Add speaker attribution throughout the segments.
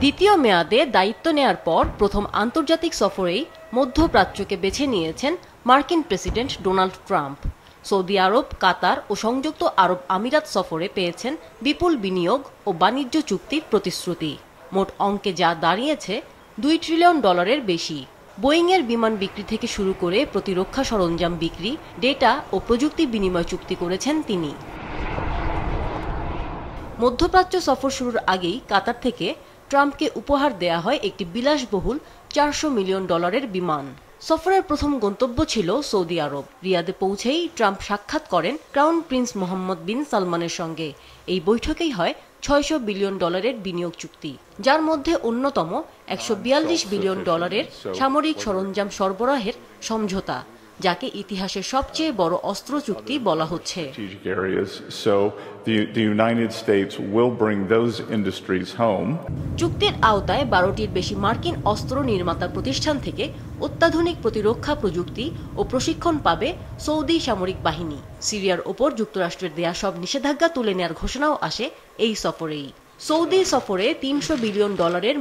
Speaker 1: দ্বিতীয় মেয়াদে দায়িত্ব নেয়ার পর প্রথম আন্তর্জাতিক সফরেই মধ্যপ্রাচ্যকে বেছে নিয়েছেন মার্কিন প্রেসিডেন্ট ডোনাল্ড ট্রাম্প। সৌদি আরব, কাতার ও সংযুক্ত আরব আমিরাত সফরে পেয়েছেন বিপুল বিনিয়োগ ও বাণিজ্য চুক্তির প্রতিশ্রুতি। মোট অঙ্কে যা দাঁড়িয়েছে $2 ট্রিলিয়ন বেশি। বোয়িংয়ের বিমান বিক্রি থেকে শুরু করে প্রতিরক্ষা সরঞ্জাম বিক্রি, ডেটা ও প্রযুক্তি বিনিময় চুক্তি করেছেন তিনি। মধ্যপ্রাচ্য সফর শুরুর আগেই কাতার থেকে ট্রাম্পকে উপহার দেয়া হয় একটি বিলাসবহুল $400 মিলিয়ন বিমান। সফরের প্রথম গন্তব্য ছিল সৌদি আরব। রিয়াদে পৌঁছেই ট্রাম্প সাক্ষাৎ করেন ক্রাউন প্রিন্স মোহাম্মদ বিন সালমানের সঙ্গে। এই বৈঠকেই হয় $600 বিলিয়ন বিনিয়োগ চুক্তি, যার মধ্যে অন্যতম $142 বিলিয়ন সামরিক সরঞ্জাম সরবরাহের সমঝোতা, যাকে ইতিহাসের সবচেয়ে বড় অস্ত্র চুক্তি বলা হচ্ছে। চুক্তির আওতায় 12টির বেশি মার্কিন অস্ত্র নির্মাতা প্রতিষ্ঠান থেকে অত্যাধুনিক প্রতিরক্ষা প্রযুক্তি ও প্রশিক্ষণ পাবে সৌদি সামরিক বাহিনী। সিরিয়ার ওপর যুক্তরাষ্ট্রের দেয়া সব নিষেধাজ্ঞা তুলে নেওয়ার ঘোষণাও আসে এই সফরেই। সৌদি সফরে $300 বিলিয়ন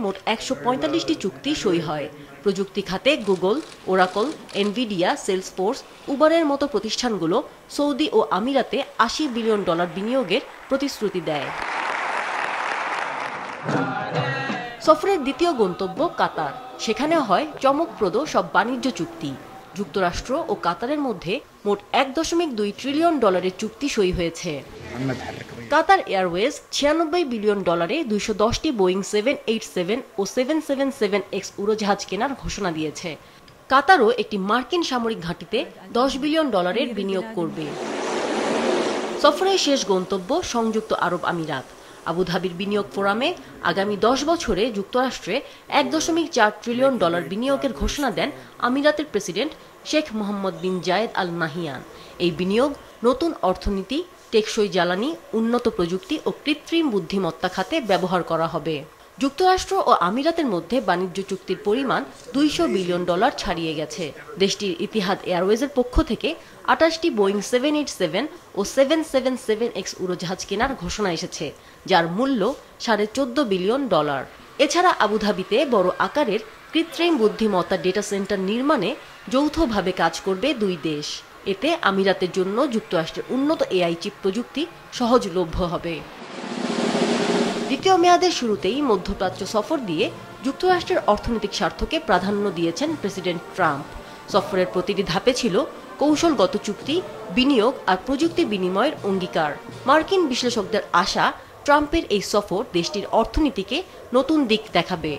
Speaker 1: মোট 145টি চুক্তি সই হয়। প্রযুক্তি খাতে গুগল, ওরাকল, এনভিডিয়া, সেলসফোর্স, উবারের মতো প্রতিষ্ঠানগুলো সৌদি ও আমিরাতে $80 বিলিয়ন বিনিয়োগের প্রতিশ্রুতি দেয়। সফরের দ্বিতীয় গন্তব্য কাতার। সেখানে হয় চমকপ্রদ সব বাণিজ্য চুক্তি। যুক্তরাষ্ট্র ও কাতারের মধ্যে মোট $1.2 ট্রিলিয়ন চুক্তি সই হয়েছে। কাতার এয়ারওয়েজ $96 বিলিয়ন 210টি বোয়িং 787 ও 777X উড়োজাহাজ কেনার ঘোষণা দিয়েছে। কাতারও একটি মার্কিন সামরিক ঘাঁটিতে $10 বিলিয়ন বিনিয়োগ করবে। সফরের শেষ গন্তব্য সংযুক্ত আরব আমিরাত। আবুধাবির বিনিয়োগ ফোরামে আগামী 10 বছরে যুক্তরাষ্ট্রে $1.4 ট্রিলিয়ন বিনিয়োগের ঘোষণা দেন আমিরাতের প্রেসিডেন্ট শেখ মোহাম্মদ বিন জায়েদ আল নাহিয়ান। এই বিনিয়োগ নতুন অর্থনীতি, টেকসই জ্বালানি, উন্নত প্রযুক্তি ও কৃত্রিম বুদ্ধিমত্তা খাতে ব্যবহার করা হবে। যুক্তরাষ্ট্র ও আমিরাতের মধ্যে বাণিজ্য চুক্তির পরিমাণ $200 বিলিয়ন ছাড়িয়ে গেছে। দেশটির ইতিহাদ এয়ারওয়েজের পক্ষ থেকে 28টি বোয়িং 787 ও 777X উড়োজাহাজ কেনার ঘোষণা এসেছে, যার মূল্য $14.5 বিলিয়ন। এছাড়া আবুধাবিতে বড় আকারের কৃত্রিম বুদ্ধিমত্তা ডেটা সেন্টার নির্মাণে যৌথভাবে কাজ করবে দুই দেশ। এতে আমিরাতের জন্য যুক্তরাষ্ট্রের উন্নত এআই চিপ প্রযুক্তি সহজলভ্য হবে। দ্বিতীয় মেয়াদের শুরুতেই মধ্যপ্রাচ্য সফর দিয়ে যুক্তরাষ্ট্রের অর্থনৈতিক স্বার্থকে প্রাধান্য দিয়েছেন প্রেসিডেন্ট ট্রাম্প। সফরের প্রতিটি ধাপে ছিল কৌশলগত চুক্তি, বিনিয়োগ আর প্রযুক্তি বিনিময়ের অঙ্গীকার। মার্কিন বিশ্লেষকদের আশা, ট্রাম্পের এই সফর দেশটির অর্থনীতিকে নতুন দিক দেখাবে।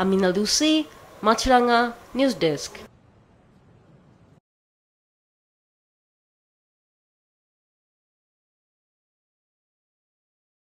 Speaker 1: আমিনা লুসি, মাছরাঙা, নিউজ ডেস্ক।